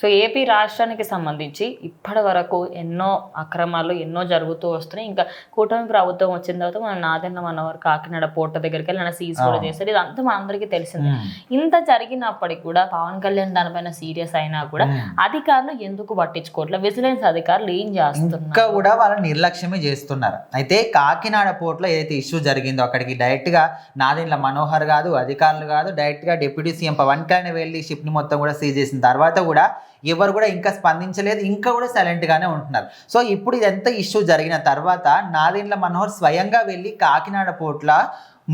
So AP రాష్ట్రానికి సంబంధించి ఇప్పటి వరకు ఎన్నో అక్రమాలు ఎన్నో జరుగుతూ వస్తున్నాయి. ఇంకా కూటమి ప్రభుత్వం వచ్చిన తర్వాత మన నాదెండ్ల మనోహర్ కాకినాడ పోర్ట్ దగ్గరికి వెళ్ళి సీజ్ కూడా చేస్తారు. ఇదంతా మనందరికీ తెలిసిందే. ఇంత జరిగినప్పటికీ కూడా పవన్ కళ్యాణ్ దానిపైన సీరియస్ అయినా కూడా అధికారులు ఎందుకు పట్టించుకోవట్లేదు? విజిలెన్స్ అధికారులు ఏం చేస్తున్నారు? ఇంకా కూడా వాళ్ళని నిర్లక్ష్యమే చేస్తున్నారు. అయితే కాకినాడ పోర్ట్లో ఏదైతే ఇష్యూ జరిగిందో అక్కడికి డైరెక్ట్ గా నాదెండ్ల మనోహర్ కాదు, అధికారులు కాదు, డైరెక్ట్ గా డిప్యూటీ సీఎం పవన్ కళ్యాణ్ వెళ్ళి షిప్ ని మొత్తం కూడా సీజ్ చేసిన తర్వాత కూడా ఎవరు కూడా ఇంకా స్పందించలేదు, ఇంకా కూడా సైలెంట్ గానే ఉంటున్నారు. సో ఇప్పుడు ఇదంతా ఇష్యూ జరిగిన తర్వాత నాదెండ్ల మనోహర్ స్వయంగా వెళ్ళి కాకినాడ పోర్ట్ల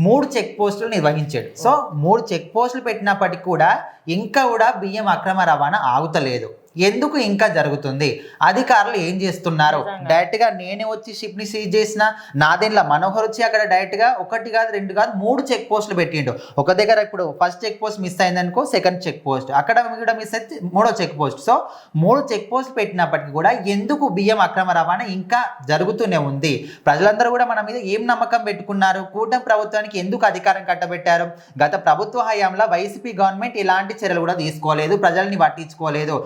3 చెక్ పోస్టులు నిర్వహించాడు. సో 3 చెక్ పోస్టులు పెట్టినప్పటికీ కూడా ఇంకా కూడా బియ్యం అక్రమ రవాణా ఆగుతలేదు. ఎందుకు ఇంకా జరుగుతుంది? అధికారులు ఏం చేస్తున్నారు? డైరెక్ట్ గా నేనే వచ్చి షిప్ ని సీజ్ చేసిన, నాదెండ్ల మనోహర్ వచ్చి అక్కడ డైరెక్ట్ గా 1 కాదు 2 కాదు 3 చెక్ పోస్టులు పెట్టిండు. ఒక దగ్గర ఇప్పుడు ఫస్ట్ చెక్ పోస్ట్ మిస్ అయిందనుకో, సెకండ్ చెక్ పోస్ట్, అక్కడ కూడా మిస్ అయితే 3వ చెక్ పోస్ట్. సో 3 చెక్ పోస్టులు పెట్టినప్పటికీ కూడా ఎందుకు బియ్యం అక్రమ రవాణా ఇంకా జరుగుతూనే ఉంది? ప్రజలందరూ కూడా మన మీద ఏం నమ్మకం పెట్టుకున్నారు? కూటమి ప్రభుత్వానికి ఎందుకు అధికారం కట్టబెట్టారు? గత ప్రభుత్వ హయాంలో వైసీపీ గవర్నమెంట్ ఇలాంటి చర్యలు కూడా తీసుకోలేదు, ప్రజల్ని పట్టించుకోలేదు.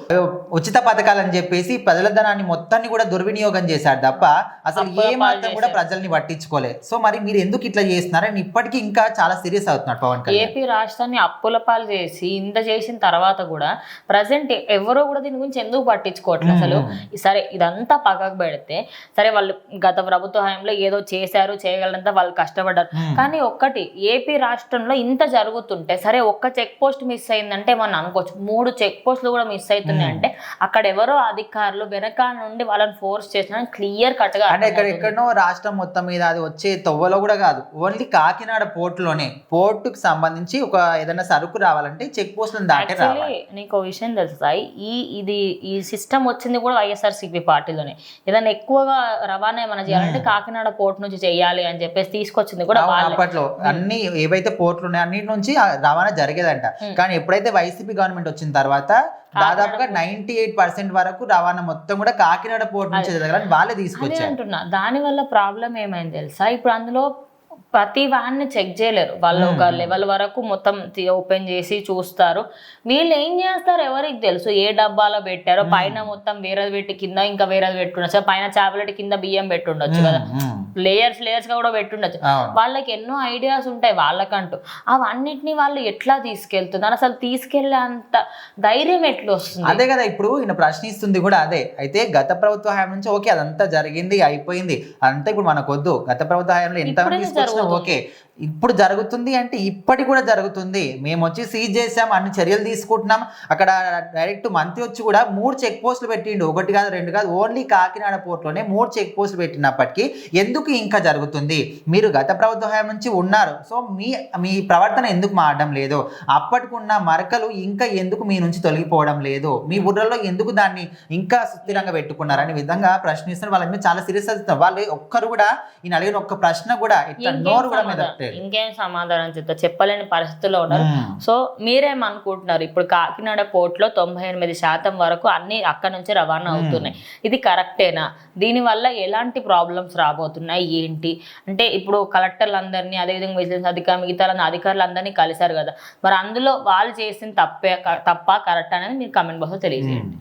ఉచిత పథకాలని చెప్పేసి ప్రజల ధనాన్ని మొత్తాన్ని కూడా దుర్వినియోగం చేశారు తప్ప అసలు ఏ మాత్రం కూడా ప్రజల్ని పట్టించుకోలేదు. సో మరి మీరు ఎందుకు ఇట్లా చేస్తున్నారని ఇప్పటికీ ఇంకా చాలా సీరియస్ అవుతున్నారు పవన్ కళ్యాణ్. ఏపీ రాష్ట్రాన్ని అప్పుల పాలు చేసి ఇంత చేసిన తర్వాత కూడా ప్రజెంట్ ఎవరో కూడా దీని గురించి ఎందుకు పట్టించుకోవట్లేదు అసలు? సరే ఇదంతా పక్కకు పెడితే, సరే వాళ్ళు గత ప్రభుత్వ హయాంలో ఏదో చేశారు, చేయగలంతా వాళ్ళు కష్టపడ్డారు. కానీ ఒక్కటి, ఏపీ రాష్ట్రంలో ఇంత జరుగుతుంటే సరే ఒక్క చెక్ పోస్ట్ మిస్ అయిందంటే మనం అనుకోవచ్చు, 3 చెక్ పోస్టులు కూడా మిస్ అవుతున్నాయి అంటే అక్కడ ఎవరో అధికారులు వెనకాల నుండి వాళ్ళని ఫోర్స్ చేసిన క్లియర్ కట్ గా. అంటే ఎక్కడెక్కడో రాష్ట్రం మొత్తం మీద అది వచ్చే తొవ్వలో కూడా కాదు, ఓన్లీ కాకినాడ పోర్టులోనే, పోర్టుకు సంబంధించి ఒక ఏదైనా సరుకు రావాలంటే చెక్ పోస్టులను దాటే రావాలి. నీకు విషయం తెలుస్తాయి, ఈ సిస్టమ్ వచ్చింది కూడా వైఎస్ఆర్సీపీ పార్టీలోనే. ఏదైనా ఎక్కువగా రవాణా ఏమైనా చేయాలంటే కాకినాడ పోర్ట్ నుంచి చేయాలి అని చెప్పేసి తీసుకొచ్చింది కూడా అప్పట్లో. అన్ని ఏవైతే పోర్టులు ఉన్నాయో అన్నిటి నుంచి రవాణా జరిగేదంట. కానీ ఎప్పుడైతే వైసీపీ గవర్నమెంట్ వచ్చిన తర్వాత దాదాపుగా 98% వరకు రవాణా మొత్తం కూడా కాకినాడ పోర్ట్ నుంచి జరగాలని వాళ్ళే తీసుకొచ్చారు అంటున్నా. దాని వల్ల ప్రాబ్లం ఏమైంది తెలుసా? ఇప్పుడు అందులో ప్రతి వాడిని చెక్ చేయలేరు వాళ్ళు. ఒక లెవెల్ వరకు మొత్తం ఓపెన్ చేసి చూస్తారు. వీళ్ళు ఏం చేస్తారు ఎవరికి తెలుసు? ఏ డబ్బాలో పెట్టారో, పైన మొత్తం వేరేది పెట్టి కింద ఇంకా వేరేది పెట్టుండొచ్చు, పైన చాపలెట్ కింద బియ్యం పెట్టుండొచ్చు కదా, లేయర్స్ గా కూడా పెట్టుండొచ్చు. వాళ్ళకి ఎన్నో ఐడియాస్ ఉంటాయి వాళ్ళకంటూ. అవన్నిటిని వాళ్ళు ఎట్లా తీసుకెళ్తున్నారు? అసలు తీసుకెళ్లే అంత ధైర్యం ఎట్లా వస్తుంది? అదే కదా ఇప్పుడు ఈయన ప్రశ్నిస్తుంది కూడా అదే. అయితే గత ప్రభుత్వ హయాం నుంచి ఓకే అదంతా జరిగింది, అయిపోయింది అంటే ఇప్పుడు మనకు వద్దు. గత ప్రభుత్వ హయాంలో ఎంత ఓకే, ఇప్పుడు జరుగుతుంది అంటే ఇప్పటి కూడా జరుగుతుంది. మేము వచ్చి సీజ్ చేసాం, అన్ని చర్యలు తీసుకుంటున్నాం. అక్కడ డైరెక్ట్ మంత్రి వచ్చి కూడా 3 చెక్ పోస్టులు పెట్టిండు, 1 కాదు 2 కాదు, ఓన్లీ కాకినాడ పోర్ట్లోనే 3 చెక్ పోస్టులు పెట్టినప్పటికీ ఎందుకు ఇంకా జరుగుతుంది? మీరు గత ప్రభుత్వ హయాం నుంచి ఉన్నారు, సో మీ ప్రవర్తన ఎందుకు మారడం లేదు? అప్పటికున్న మరకలు ఇంకా ఎందుకు మీ నుంచి తొలగిపోవడం లేదు? మీ బుర్రలో ఎందుకు దాన్ని ఇంకా సుస్థిరంగా పెట్టుకున్నారనే విధంగా ప్రశ్నిస్తున్నారు. వాళ్ళ మీద చాలా సీరియస్ అవుతున్నారు. వాళ్ళు ఒక్కరు కూడా ఈయన అడిగిన ఒక్క ప్రశ్న కూడా ఇట్లా నోరు కూడా మీద ఇంకేం సమాధానం చెప్పలేని పరిస్థితుల్లో ఉన్నారు. సో మీరేమనుకుంటున్నారు? ఇప్పుడు కాకినాడ పోర్ట్లో 98% వరకు అన్ని అక్కడ నుంచి రవాణా అవుతున్నాయి. ఇది కరెక్టేనా? దీనివల్ల ఎలాంటి ప్రాబ్లమ్స్ రాబోతున్నాయి ఏంటి అంటే, ఇప్పుడు కలెక్టర్లందరినీ అదేవిధంగా విజిలెన్స్ అధికారులు మిగతా అధికారులందరినీ కలిశారు కదా, మరి అందులో వాళ్ళు చేసిన తప్ప కరెక్ట్ అనేది మీరు కామెంట్ బాక్స్లో తెలియజేయండి.